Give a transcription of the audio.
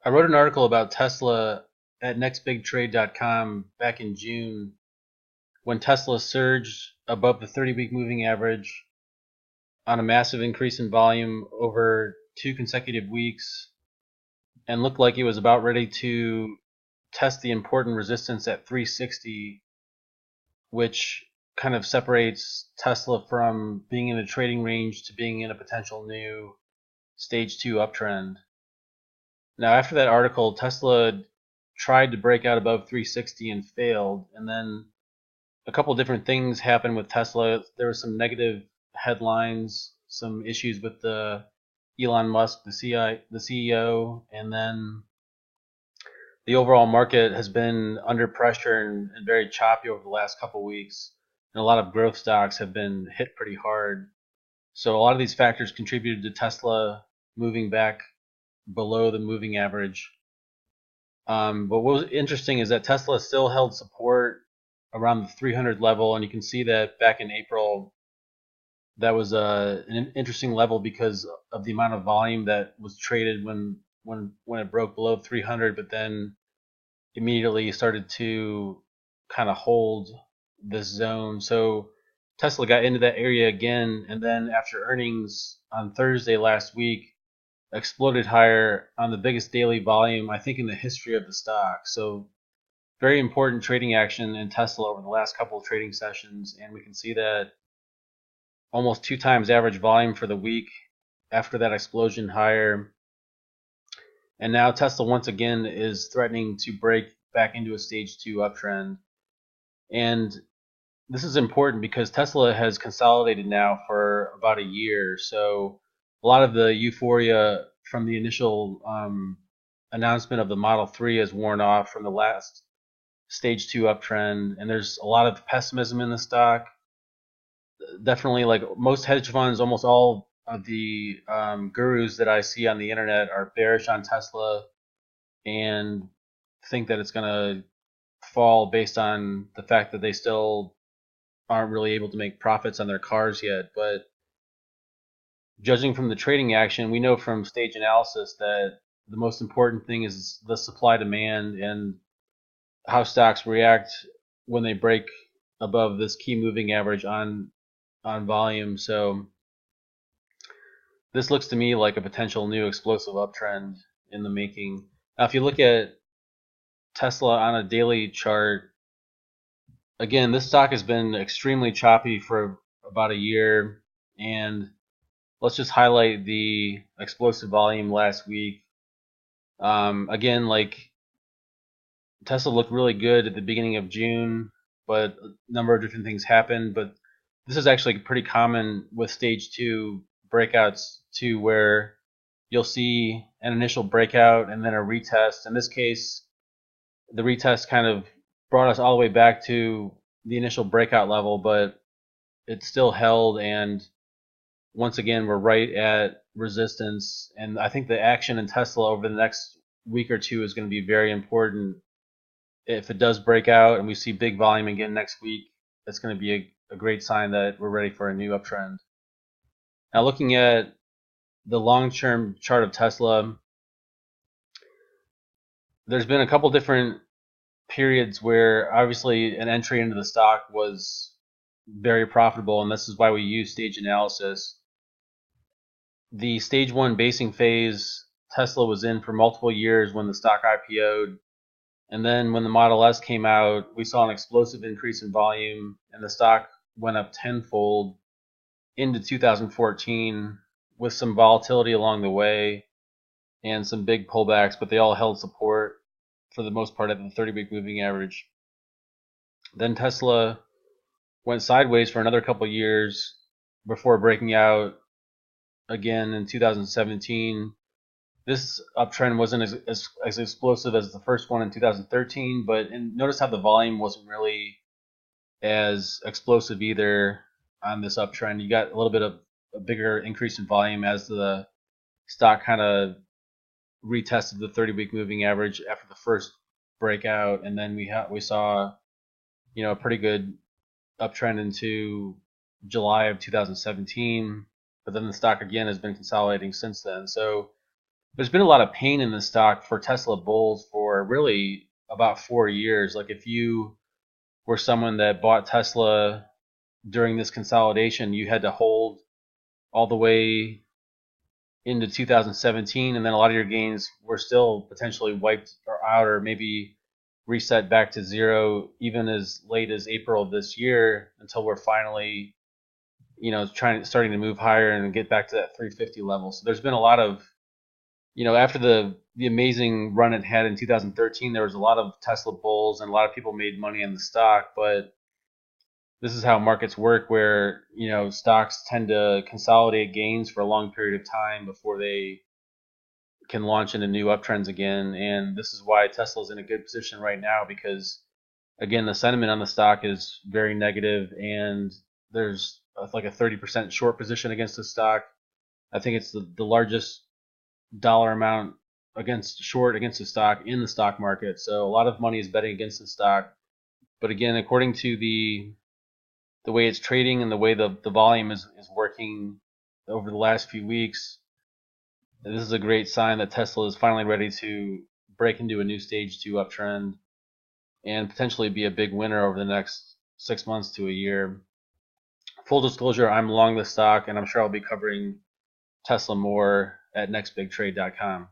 I wrote an article about Tesla at nextbigtrade.com back in June when Tesla surged above the 30-week moving average on a massive increase in volume over 2 consecutive weeks and looked like it was about ready to test the important resistance at 360, which kind of separates Tesla from being in a trading range to being in a potential new stage 2 uptrend. Now, after that article, Tesla tried to break out above 360 and failed. And then a couple different things happened with Tesla. There were some negative headlines, some issues with the Elon Musk, the CEO, and then the overall market has been under pressure and very choppy over the last couple weeks. And a lot of growth stocks have been hit pretty hard. So a lot of these factors contributed to Tesla moving back below the moving average. But what was interesting is that Tesla still held support around the 300 level, and you can see that back in April, that was an interesting level because of the amount of volume that was traded when it broke below 300, but then immediately started to kind of hold this zone. So Tesla got into that area again, and then after earnings on Thursday last week, exploded higher on the biggest daily volume, I think, in the history of the stock. So very important trading action in Tesla over the last couple of trading sessions, and we can see that almost 2 times average volume for the week after that explosion higher. And now Tesla once again is threatening to break back into a stage 2 uptrend. And this is important because Tesla has consolidated now for about a year. So a lot of the euphoria from the initial announcement of the Model 3 has worn off from the last stage 2 uptrend, and there's a lot of pessimism in the stock. Definitely, like most hedge funds, almost all of the gurus that I see on the internet are bearish on Tesla and think that it's going to fall based on the fact that they still aren't really able to make profits on their cars yet. But judging from the trading action, we know from stage analysis that the most important thing is the supply demand and how stocks react when they break above this key moving average on volume. So this looks to me like a potential new explosive uptrend in the making. Now, if you look at Tesla on a daily chart, again, this stock has been extremely choppy for about a year, and let's just highlight the explosive volume last week. Again, like Tesla looked really good at the beginning of June, but a number of different things happened. But this is actually pretty common with stage 2 breakouts too, where you'll see an initial breakout and then a retest. In this case, the retest kind of brought us all the way back to the initial breakout level, but it still held, and once again we're right at resistance. And I think the action in Tesla over the next week or two is going to be very important. If it does break out and we see big volume again next week, that's going to be a great sign that we're ready for a new uptrend. Now, looking at the long-term chart of Tesla, there's been a couple different periods where obviously an entry into the stock was very profitable, and this is why we use stage analysis. The stage 1 basing phase Tesla was in for multiple years when the stock IPO'd, and then when the Model S came out, we saw an explosive increase in volume, and the stock went up tenfold into 2014 with some volatility along the way and some big pullbacks, but they all held support for the most part at the 30-week moving average. Then Tesla went sideways for another couple years before breaking out again in 2017. This uptrend wasn't as explosive as the first one in 2013, but notice how the volume wasn't really as explosive either on this uptrend. You got a little bit of a bigger increase in volume as the stock kind of retested the 30-week moving average after the first breakout, and then we saw a pretty good uptrend into July of 2017, but then the stock again has been consolidating since then. So there's been a lot of pain in the stock for Tesla bulls for really about 4 years. Like if you were someone that bought Tesla during this consolidation, you had to hold all the way into 2017, and then a lot of your gains were still potentially wiped or out, or maybe reset back to zero even as late as April of this year, until we're finally, starting to move higher and get back to that 350 level. So there's been a lot of, after the amazing run it had in 2013, there was a lot of Tesla bulls and a lot of people made money on the stock. But this is how markets work, where stocks tend to consolidate gains for a long period of time before they can launch into new uptrends again. And this is why Tesla's in a good position right now, because again, the sentiment on the stock is very negative, and there's like a 30% short position against the stock. I think it's the largest dollar amount against the stock in the stock market. So a lot of money is betting against the stock. But again, according to the way it's trading and the way the volume is working over the last few weeks, this is a great sign that Tesla is finally ready to break into a new stage 2 uptrend and potentially be a big winner over the next 6 months to a year. Full disclosure, I'm long the stock, and I'm sure I'll be covering Tesla more at nextbigtrade.com.